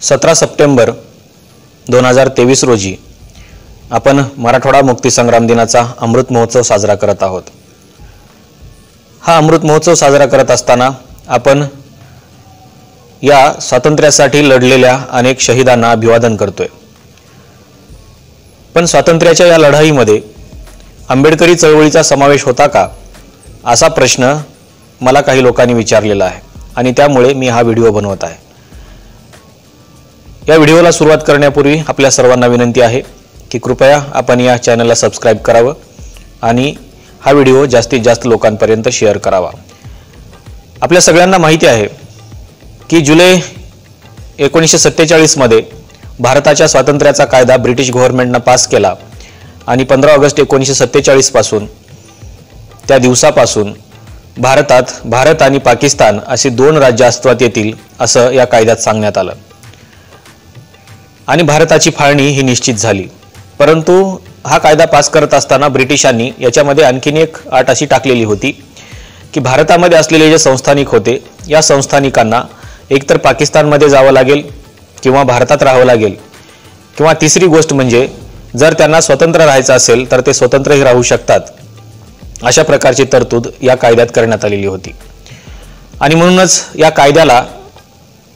17 September 2023 रोजी आपण मराठवाडा मुक्तीसंग्राम दिनाचा अमृत महोत्सव साजरा करत आहोत। हा अमृत महोत्सव साजरा करत असताना आपण या स्वातंत्र्यासाठी लढलेल्या अनेक शहीदांना अभिवादन करतोय। पण स्वातंत्र्याच्या या लढाईमध्ये आंबेडकरी चळवळीचा समावेश होता का, असा प्रश्न मला काही लोकांनी विचारलेला आहे आणि त्यामुळे मी हा व्हिडिओ बनवत आहे। या व्हिडिओला सुरुवात करण्यापूर्वी आपल्या सर्वांना विनंती आहे की कृपया आपण या चॅनलला सबस्क्राइब करावं आणि हा व्हिडिओ जास्तीत जास्त लोकांपर्यंत शेअर करावा। आपल्या सगळ्यांना माहिती आहे की जुलै 1947 मध्ये भारताच्या स्वातंत्र्याचा कायदा ब्रिटिश गव्हर्नमेंटने पास केला आणि 15 ऑगस्ट 1947 पासून त्या दिवसापासून भारत आणि पाकिस्तान अशी दोन राज्ये अस्तित्वात येतील असं या कायद्यात सांगण्यात आलं आणि भारताची फाळणी ही निश्चित झाली। परंतु हा कायदा पास करत असताना ब्रिटिशांनी याच्यामध्ये आणखीन एक अट अशी टाकलेली होती की भारतामध्ये असलेले जे संस्थानिक होते या संस्थानिकांना एकतर पाकिस्तानमध्ये जावं लागेल किंवा भारतात राहावं लागेल, किंवा तिसरी गोष्ट म्हणजे जर त्यांना स्वतंत्र राहायचं असेल तर ते स्वतंत्रही राहू शकतात, अशा प्रकारची तरतूद या कायद्यात करण्यात आलेली होती। आणि म्हणूनच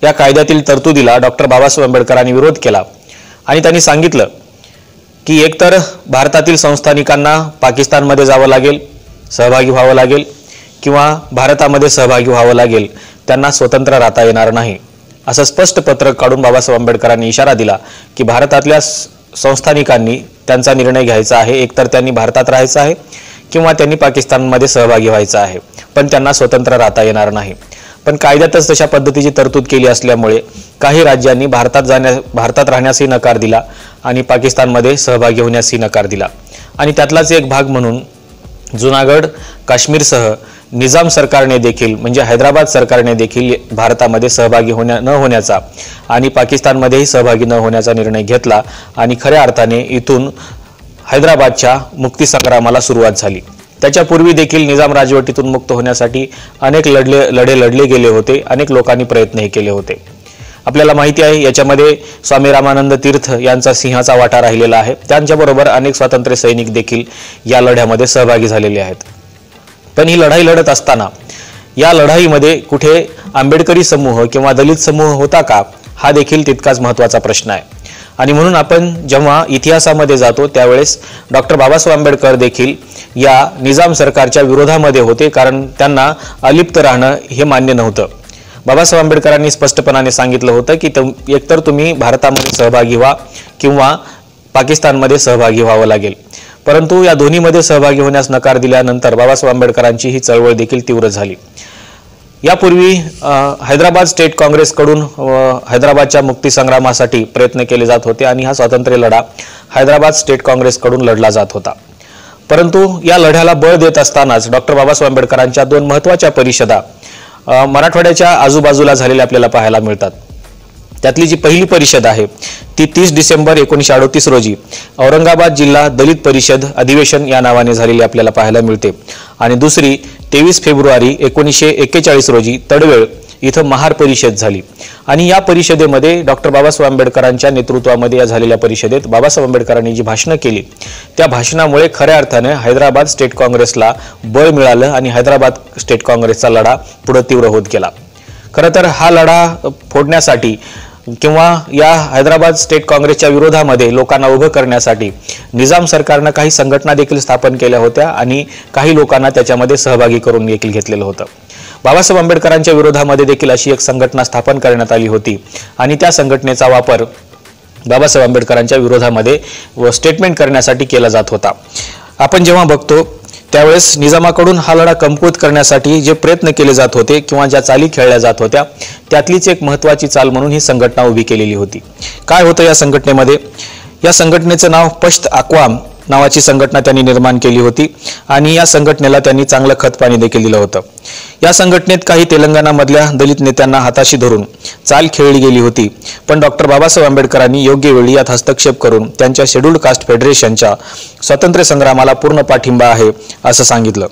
या कायद्यातील तरतुदीला डॉक्टर बाबासाहेब आंबेडकरांनी विरोध केला आणि त्यांनी सांगितलं की एकतर भारतातील संस्थानिकांना पाकिस्तानमध्ये जावं लागेल, सहभागी व्हावं लागेल, किंवा भारतामध्ये सहभागी व्हावं लागेल, त्यांना स्वतंत्र राहता येणार नाही, असं स्पष्ट पत्रक काढून बाबासाहेब आंबेडकरांनी इशारा दिला की भारतातल्या संस्थानिकांनी त्यांचा निर्णय घ्यायचा आहे, एकतर त्यांनी भारतात राहायचं आहे किंवा त्यांनी पाकिस्तानमध्ये सहभागी व्हायचं आहे, पण त्यांना स्वतंत्र राहता येणार नाही। पण कायद्यातच तशा पद्धतीची तरतूद केली असल्यामुळे काही राज्यांनी भारतात राहण्यासही नकार दिला आणि पाकिस्तानमध्ये सहभागी होण्यासही नकार दिला आणि त्यातलाच एक भाग म्हणून जुनागड, काश्मीरसह निजाम सरकारने देखील म्हणजे हैदराबाद सरकारने देखील भारतामध्ये सहभागी न होण्याचा आणि पाकिस्तानमध्येही सहभागी न होण्याचा निर्णय घेतला आणि खऱ्या अर्थाने इथून हैदराबादच्या मुक्तीसंग्रामाला सुरुवात झाली। त्याच्यापूर्वी देखील निजाम राजवटीतून मुक्त होण्यासाठी अनेक लढे लढले गेले होते, अनेक लोकांनी प्रयत्नही केले होते। आपल्याला माहिती आहे याच्यामध्ये स्वामी रामानंद तीर्थ यांचा सिंहाचा वाटा राहिलेला आहे, त्यांच्याबरोबर अनेक स्वातंत्र्य सैनिक देखील या लढ्यामध्ये सहभागी झालेले आहेत। पण ही लढाई लढत असताना या लढाईमध्ये कुठे आंबेडकरी समूह किंवा दलित समूह होता का, हा देखील तितकाच महत्त्वाचा प्रश्न आहे। आणि म्हणून आपण जेव्हा इतिहासामध्ये जातो त्यावेळेस डॉक्टर बाबासाहेब आंबेडकर देखील या निजाम सरकारच्या विरोधामध्ये होते, कारण त्यांना अलिप्त राहणं हे मान्य नव्हतं। बाबासाहेब आंबेडकरांनी स्पष्टपणाने सांगितलं होतं की एकतर तुम्ही भारतामध्ये सहभागी व्हा किंवा पाकिस्तानमध्ये सहभागी व्हावं लागेल। परंतु या दोन्हीमध्ये सहभागी होण्यास नकार दिल्यानंतर बाबासाहेब आंबेडकरांची ही चळवळ देखील तीव्र झाली। यापूर्वी हैदराबाद स्टेट काँग्रेसकडून हैदराबादच्या मुक्तीसंग्रामासाठी प्रयत्न केले जात होते आणि हा स्वातंत्र्य लढा हैदराबाद स्टेट काँग्रेसकडून लढला जात होता। परंतु या लढ्याला बळ देत असतानाच डॉक्टर बाबासाहेब आंबेडकरांच्या दोन महत्त्वाच्या परिषदा मराठवाड्याच्या आजूबाजूला झालेल्या आपल्याला पाहायला मिळतात। त्यातली जी पहिली परिषद आहे ती 30 डिसेंबर 1938 रोजी औरंगाबाद जिल्हा दलित परिषद अधिवेशन या नावाने झालेली आपल्याला पाहायला मिळते आणि दुसरी 23 फेब्रुवारी 1941 रोजी तडवेळ इथं महार परिषद झाली आणि या परिषदेमध्ये डॉक्टर बाबासाहेब आंबेडकरांच्या नेतृत्वामध्ये या झालेल्या परिषदेत बाबासाहेब आंबेडकरांनी जी भाषणं केली त्या भाषणामुळे खऱ्या अर्थाने हैदराबाद स्टेट काँग्रेसला बळ मिळालं आणि हैदराबाद स्टेट काँग्रेसचा लढा पुढे तीव्र होत गेला। खरं तर हा लढा फोडण्यासाठी किंवा या हैदराबाद स्टेट काँग्रेसच्या विरोधामध्ये लोकांना उभं करण्यासाठी निजाम सरकारने काही संघटना देखील स्थापन केल्या होत्या आणि काही लोकांना त्याच्यामध्ये सहभागी करून देखील घेतलेलं होतं। बाबासाहेब आंबेडकरांच्या विरोधामध्ये देखील अशी एक संघटना स्थापन करण्यात आली होती आणि त्या संघटनेचा वापर बाबासाहेब आंबेडकरांच्या विरोधामध्ये स्टेटमेंट करण्यासाठी केला जात होता। आपण जेव्हा बघतो त्यावेळेस निजामाकडून हा लढा कमकुवत करण्यासाठी जे प्रयत्न केले जात होते किंवा ज्या चाली खेळल्या जात होत्या त्यातलीच एक महत्त्वाची चाल म्हणून ही संघटना उभी केलेली होती। काय होतं या संघटनेमध्ये? या संघटनेचं नाव पश्त अक्वाम नावाची संघटना त्यांनी निर्माण केली होती आणि या संघटनेला त्यांनी चांगलं खतपाणी देखील दिलं होतं। या संघटनेत काही तेलंगणामधल्या दलित नेत्यांना हाताशी धरून चाल खेळली गेली होती, पण डॉक्टर बाबासाहेब आंबेडकरांनी योग्य वेळी यात हस्तक्षेप करून त्यांच्या शेड्यूल्ड कास्ट फेडरेशनच्या स्वातंत्र्य संग्रामाला पूर्ण पाठिंबा आहे असं सांगितलं।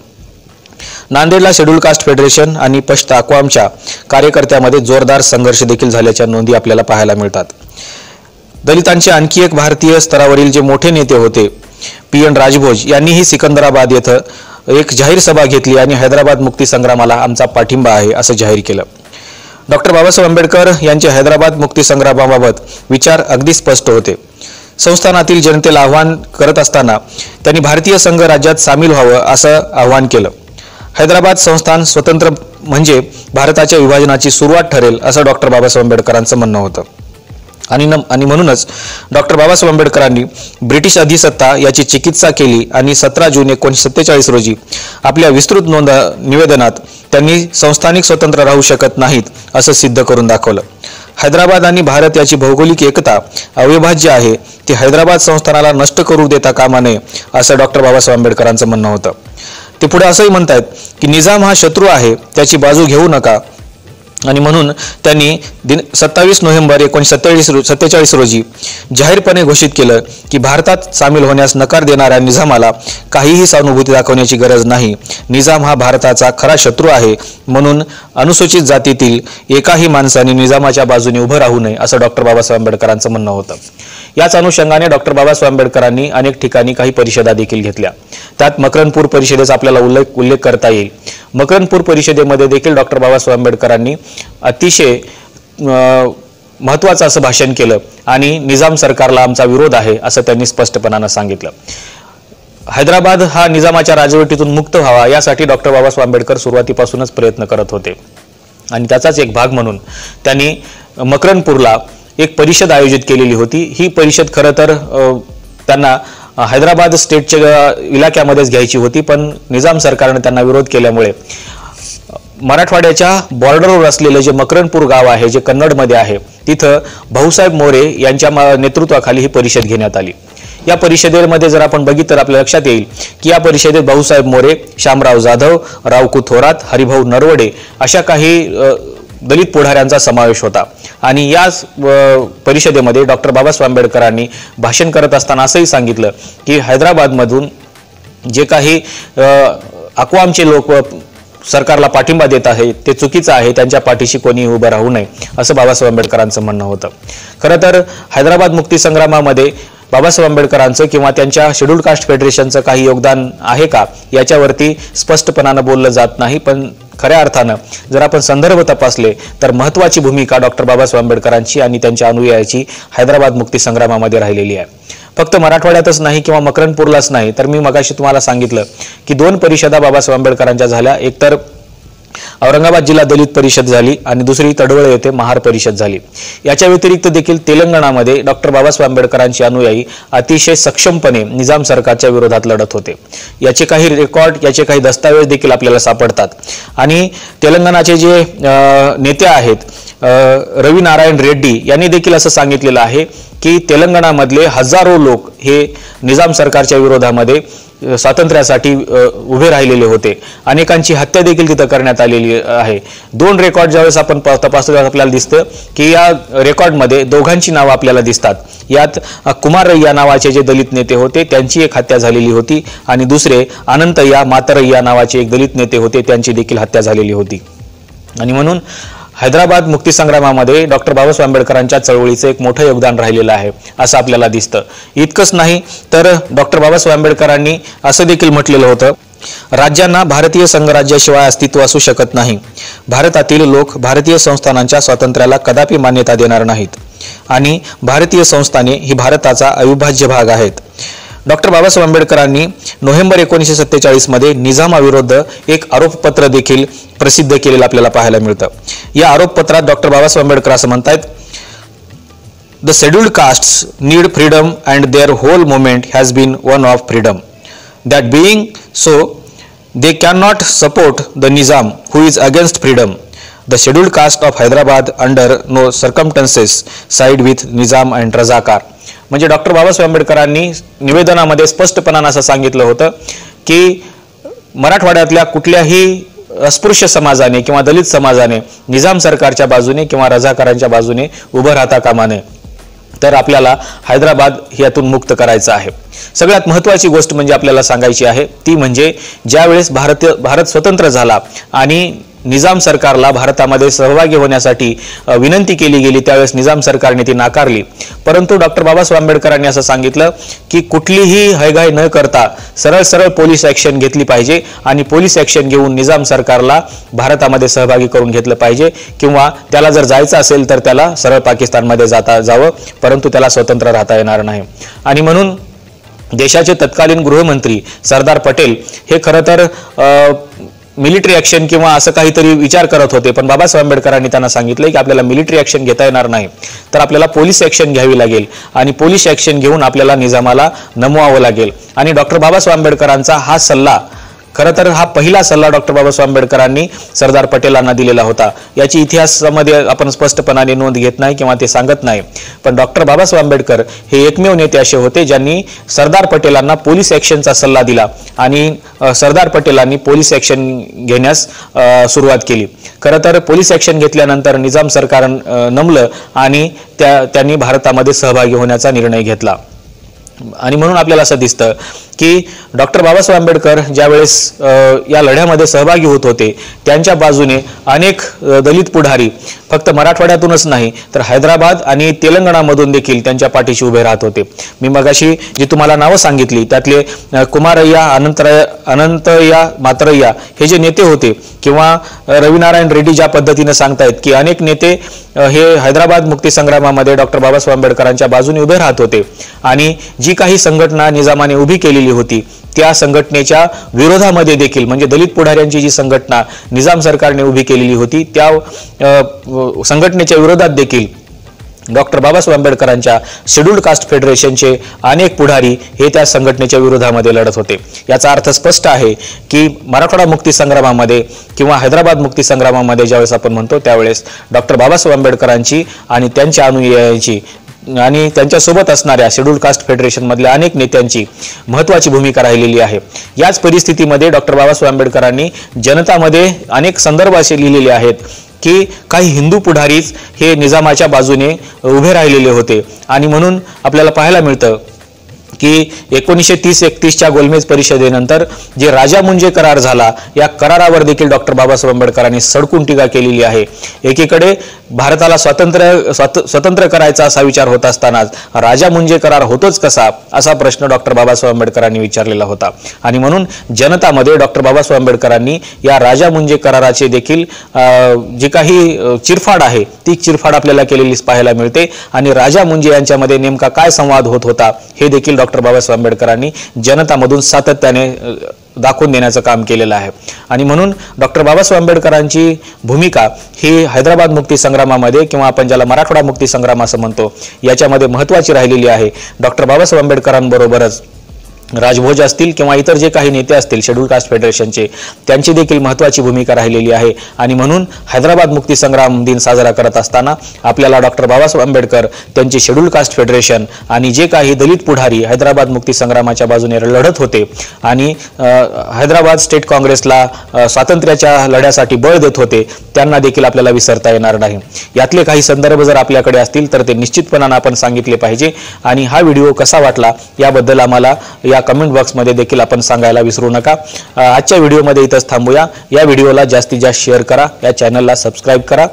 नांदेडला शेड्यूल कास्ट फेडरेशन आणि पश्त अक्वामच्या कार्यकर्त्यामध्ये जोरदार संघर्ष देखील झाल्याच्या नोंदी आपल्याला पाहायला मिळतात. दलितांचे आणखी एक भारतीय स्तरावरील जे मोठे नेते होते PN राजभोज यांनीही सिकंदराबाद येथे एक जाहीर सभा घेतली आणि हैदराबाद मुक्ती संग्रामाला आमचा पाठिंबा आहे असं जाहीर केलं. डॉक्टर बाबासाहेब आंबेडकर यांचे हैदराबाद मुक्ती संग्रामाबाबत विचार अगदी स्पष्ट होते. संस्थानातील जनतेला आव्हान करत असताना त्यांनी भारतीय संघ राज्यात सामील व्हावं असं आव्हान केलं. हैदराबाद संस्थान स्वतंत्र म्हणजे भारताच्या विभाजनाची सुरुवात ठरेल असं डॉक्टर बाबासाहेब आंबेडकरांचं म्हणणं होतं. आणि म्हणूनच डॉक्टर बाबासाहेब आंबेडकरांनी ब्रिटिश अधिसत्ता याची चिकित्सा केली आणि 17 जून 1947 रोजी आपल्या विस्तृत निवेदनात त्यांनी संस्थानिक स्वतंत्र राहू शकत नाहीत असं सिद्ध करून दाखवलं. हैदराबाद आणि भारत याची भौगोलिक एकता अविभाज्य आहे, ती हैदराबाद संस्थानाला नष्ट करू देता कामा नये असं डॉक्टर बाबासाहेब आंबेडकरांचं म्हणणं होतं. ते पुढे असंही म्हणतात की निजाम हा शत्रू आहे, त्याची बाजू घेऊ नका. आणि म्हणून त्यांनी 27 नोव्हेंबर 1947 रोजी जाहीरपणे घोषित केलं की भारतात सामील होण्यास नकार देणाऱ्या निजामाला काहीही सहानुभूती दाखवण्याची गरज नाही. निजाम हा भारताचा खरा शत्रू आहे, म्हणून अनुसूचित जातीतील एकाही माणसाने निजामाच्या बाजूने उभं राहू नये असं डॉक्टर बाबासाहेब आंबेडकरांचं म्हणणं होतं. याच अनुषंगाने डॉक्टर बाबासाहेब आंबेडकरांनी अनेक ठिकाणी काही परिषदा देखील घेतल्या. त्यात मकरंदपूर परिषदेचा आपल्याला उल्लेख करता येईल. मकरंदपूर परिषदेमध्ये देखील डॉक्टर बाबासाहेब आंबेडकरांनी अतिशय महत्त्वाचं असं भाषण केलं आणि निजाम सरकारला आमचा विरोध आहे असं त्यांनी स्पष्टपणानं सांगितलं. हैदराबाद हा निजामाच्या राजवटीतून मुक्त व्हावा यासाठी डॉक्टर बाबासाहेब आंबेडकर सुरुवातीपासूनच प्रयत्न करत होते आणि त्याचाच एक भाग म्हणून त्यांनी मकरंदपूरला एक परिषद आयोजित केलेली होती. ही परिषद खरं तर त्यांना हैदराबाद स्टेटच्या इलाक्यामध्येच घ्यायची होती, पण निजाम सरकारने त्यांना विरोध केल्यामुळे मराठवाड्याच्या बॉर्डरवर असलेलं जे मकरंदपूर गाव आहे, जे कन्नडमध्ये आहे, तिथं भाऊसाहेब मोरे यांच्या नेतृत्वाखाली ही परिषद घेण्यात आली. या परिषदेमध्ये जर आपण बघितलं तर आपल्या लक्षात येईल की या परिषदेत भाऊसाहेब मोरे, शामराव जाधव, रावकू थोरात, हरिभाऊ नरवडे अशा काही दलित पुढाऱ्यांचा समावेश होता. आणि या परिषदेमध्ये डॉक्टर बाबासाहेब आंबेडकरांनी भाषण करत असताना असंही सांगितलं की हैदराबादमधून जे काही अक्वामचे लोक सरकारला पाठिंबा देत आहेत ते चुकीचं आहे, त्यांच्या पाठीशी कोणी उभं राहू नये असं बाबासाहेब आंबेडकरांचं म्हणणं होतं. खरं तर हैदराबाद मुक्ती संग्रामामध्ये बाबासाहेब आंबेडकरांचं किंवा त्यांच्या शेड्यूल कास्ट फेडरेशनचं काही योगदान आहे का याच्यावरती स्पष्टपणानं बोललं जात नाही. पण खऱ्या अर्थानं जर आपण संदर्भ तपासले तर महत्त्वाची भूमिका डॉक्टर बाबासाहेब आंबेडकरांची आणि त्यांच्या अनुयायाची हैदराबाद मुक्ती संग्रामामध्ये राहिलेली आहे. फक्त मराठवाड्यातच नाही किंवा मकरंदपूरलाच नाही, तर मी मगाशी तुम्हाला सांगितलं की 2 परिषदा बाबासाहेब आंबेडकरांच्या झाल्या. एकतर औरंगाबाद जिल्हा दलित परिषद झाली आणि दुसरी तडवळे येथे महार परिषद झाली. याच्या व्यतिरिक्त देखील तेलंगणामध्ये डॉक्टर बाबासाहेब आंबेडकरांचे अनुयायी अतिशय सक्षमपणे निजाम सरकारच्या विरोधात लढत होते. याचे काही रेकॉर्ड, याचे काही दस्तावेज देखील आपल्याला सापडतात. आणि तेलंगणाचे जे नेते आहेत रवी नारायण रेड्डी यांनी देखील असं सांगितलेलं आहे की तेलंगणामधले हजारो लोक हे निजाम सरकारच्या विरोधामध्ये स्वातंत्र्यासाठी उभे राहिलेले होते. अनेकांची हत्या देखील तिथं करण्यात आलेली आहे. 2 रेकॉर्ड ज्यावेळेस आपण तपासतो आपल्याला दिसतं की या रेकॉर्डमध्ये दोघांची नावं आपल्याला दिसतात. यात कुमार रय्या नावाचे जे दलित नेते होते त्यांची एक हत्या झालेली होती आणि दुसरे अनंतय्या मातरय्या नावाचे एक दलित नेते होते, त्यांची देखील हत्या झालेली होती. आणि म्हणून हैदराबाद मुक्ती संग्रामामध्ये डॉक्टर बाबासाहेब आंबेडकरांच्या चळवळीचं एक मोठं योगदान राहिलेलं आहे असं आपल्याला दिसतं. इतकंच नाही तर डॉक्टर बाबासाहेब आंबेडकरांनी असं देखील म्हटलेलं होतं, राज्यांना भारतीय संघराज्याशिवाय अस्तित्व असू शकत नाही. भारतातील लोक भारतीय संस्थानांच्या स्वातंत्र्याला कदापि मान्यता देणार नाहीत आणि भारतीय संस्थाने ही भारताचा अविभाज्य भाग आहेत. डॉक्टर बाबासाहेब आंबेडकरांनी नोव्हेंबर 1947 मध्ये निजामाविरुद्ध एक आरोपपत्र देखील प्रसिद्ध केलेलं आपल्याला पाहायला मिळतं. या आरोपपत्रात डॉक्टर बाबासाहेब आंबेडकर असं म्हणतात, the scheduled castes need freedom and their whole movement has been one of freedom. That being so they can not support the Nizam who is against freedom. The scheduled caste of Hyderabad under no circumstances side with Nizam and Razakar. म्हणजे doctor Babasaheb आंबेडकरांनी निवेदनामध्ये स्पष्टपणानं असं सांगितलं होतं की मराठवाड्यातल्या कुठल्याही अस्पृश्य समाजाने किंवा दलित समाजाने निजाम सरकारच्या बाजूने किंवा रजाकारांच्या बाजूने उभं राहता कामा नये. तर आपल्याला हैदराबाद यातून मुक्त करायचं आहे। सगळ्यात महत्त्वाची गोष्ट म्हणजे आपल्याला सांगायची आहे ती म्हणजे ज्यावेळेस भारत स्वतंत्र झाला आणि निजाम सरकारला भारतामध्ये सहभागी होण्यासाठी विनंती केली गेली, त्यावेळेस निजाम सरकारने ती नाकारली। परंतु डॉक्टर बाबासाहेब आंबेडकरांनी असं सांगितलं की कुठलीही हयगय न करता सरळ पोलीस ॲक्शन घेतली पाहिजे आणि पोलीस ॲक्शन घेऊन निजाम सरकारला भारतामध्ये सहभागी करून घेतलं पाहिजे, किंवा त्याला जर जायचं असेल तर त्याला सरळ पाकिस्तानमध्ये जावं, परंतु त्याला स्वतंत्र राहता येणार नाही। आणि म्हणून देशाचे तत्कालीन गृहमंत्री सरदार पटेल हे खरं तर मिलिटरी ॲक्शन किंवा असं काहीतरी विचार करत होते, पण बाबासाहेब आंबेडकरांनी त्यांना सांगितलं की आपल्याला मिलिटरी ॲक्शन घेता येणार नाही, तर आपल्याला पोलीस ॲक्शन घ्यावी लागेल आणि पोलीस ॲक्शन घेऊन आपल्याला निजामाला नमवावं लागेल। आणि डॉक्टर बाबासाहेब आंबेडकरांचा हा सल्ला, खरं तर हा पहिला सल्ला डॉक्टर बाबासाहेब आंबेडकरांनी सरदार पटेलांना दिलेला होता। याची इतिहासामध्ये आपण स्पष्टपणे नोंद घेत नाही किंवा ते सांगत नाही, पण डॉक्टर बाबासाहेब आंबेडकर हे एकमेव नेते असे होते ज्यांनी सरदार पटेलांना पोलीस ॲक्शनचा सल्ला दिला आणि सरदार पटेलांनी पोलीस ॲक्शन घेण्यास सुरुवात केली। खरं तर पोलीस ॲक्शन घेतल्यानंतर निजाम सरकार नमलं आणि त्यांनी भारतामध्ये सहभागी होण्याचा निर्णय घेतला। आणि म्हणून आपल्याला असं दिसतं की डॉक्टर बाबासाहेब आंबेडकर ज्यावेळेस या लढ्यामध्ये सहभागी होत होते, त्यांच्या बाजूने अनेक दलित पुढारी फक्त मराठवाड्यातूनच नाही तर हैदराबाद आणि तेलंगणामधून देखील त्यांच्या पाठीशी उभे राहत होते। मी मगाशी जी तुम्हाला नावं सांगितली त्यातले कुमारय्या, अनंतय्या, मात्रय्या हे जे नेते होते, किंवा रविनारायण रेड्डी ज्या पद्धतीने सांगतायत की अनेक नेते हे हैदराबाद मुक्ती संग्रामामध्ये डॉक्टर बाबासाहेब आंबेडकरांच्या बाजूने उभे राहत होते आणि जी काही संघटना निजामाने उभी केलेली होती त्या संघटनेच्या विरोधामध्ये देखील, म्हणजे दलित पुढाऱ्यांची जी संघटना निजाम सरकारने उभी केलेली होती त्या संघटनेच्या विरोधात देखील डॉक्टर बाबासाहेब आंबेडकरांच्या शेड्यूल्ड कास्ट फेडरेशनचे अनेक पुढारी हे त्या संघटनेच्या विरोधामध्ये लढत होते। याचा अर्थ स्पष्ट आहे की मराठवाडा मुक्ती संग्रामामध्ये किंवा हैदराबाद मुक्ती संग्रामामध्ये ज्यावेळेस आपण म्हणतो त्यावेळेस डॉक्टर बाबासाहेब आंबेडकरांची आणि त्यांच्या अनुयायांची आणि त्यांच्यासोबत असणाऱ्या शेड्यूल्ड कास्ट फेडरेशन मधल्या अनेक नेत्यांची महत्त्वाची भूमिका राहिलेली आहे। याच परिस्थितीमध्ये डॉक्टर बाबासाहेब आंबेडकरांनी जनतामध्ये अनेक संदर्भ असे लिहिलेले आहेत की काही हिंदू पुढारीच हे निजामाच्या बाजूने उभे राहिलेले होते आणि म्हणून आपल्याला पाहायला मिळतं की 1930-31च्या गोलमेज परिषदेनंतर जे राजा मुंजे करार झाला, या करारावर देखील डॉक्टर बाबासाहेब आंबेडकरांनी सडकून टीका केलेली आहे। एकीकडे भारताला स्वतंत्र करायचा असा विचार होत असतानाच राजा मुंजे करार होतोच कसा, असा प्रश्न डॉक्टर बाबासाहेब आंबेडकरांनी विचारलेला होता आणि म्हणून जनतामध्ये डॉक्टर बाबासाहेब आंबेडकरांनी या राजा मुंजे कराराचे देखील जी काही चिरफाड आहे ती चिरफाड आपल्याला केलेली पाहायला मिळते आणि राजा मुंजे यांच्यामध्ये नेमका काय संवाद होत होता हे देखील डॉक्टर बाबासाहेब आंबेडकरांनी जनतामधून सातत्याने दाखवून देण्याचं काम केलेलं आहे। आणि म्हणून डॉक्टर बाबासाहेब आंबेडकरांची भूमिका ही हैदराबाद मुक्ती संग्रामामध्ये किंवा आपण ज्याला मराठवाडा मुक्ती संग्राम असं म्हणतो याच्यामध्ये महत्त्वाची राहिलेली आहे। डॉक्टर बाबासाहेब आंबेडकरांबरोबरच राजभोज असतील किंवा इतर जे काही नेते असतील शेड्यूल्ड कास्ट फेडरेशनचे, त्यांची देखील महत्त्वाची भूमिका राहिलेली आहे। आणि म्हणून हैदराबाद मुक्ती संग्राम दिन साजरा करत असताना आपल्याला डॉक्टर बाबासाहेब आंबेडकर, त्यांची शेड्यूल्ड कास्ट फेडरेशन आणि जे काही दलित पुढारी हैदराबाद मुक्ती संग्रामाच्या बाजूने लढत होते आणि हैदराबाद स्टेट काँग्रेसला स्वातंत्र्याच्या लढ्यासाठी बळ देत होते, त्यांना देखील आपल्याला विसरता येणार नाही। यातले काही संदर्भ जर आपल्याकडे असतील तर ते निश्चितपणाने आपण सांगितले पाहिजे आणि हा व्हिडिओ कसा वाटला याबद्दल आम्हाला या कमेंट बॉक्समध्ये देखील आपण सांगायला विसरू नका। आजच्या व्हिडिओमध्ये इथंच थांबूया। या व्हिडिओला जास्तीत जास्त शेअर करा, या चॅनलला सबस्क्राईब करा।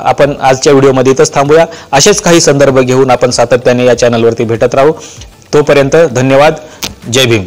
आपण आजच्या व्हिडिओमध्ये इथंच थांबूया। असेच काही संदर्भ घेऊन आपण सातत्याने या चॅनलवरती भेटत राहू। तोपर्यंत धन्यवाद। जय भीम।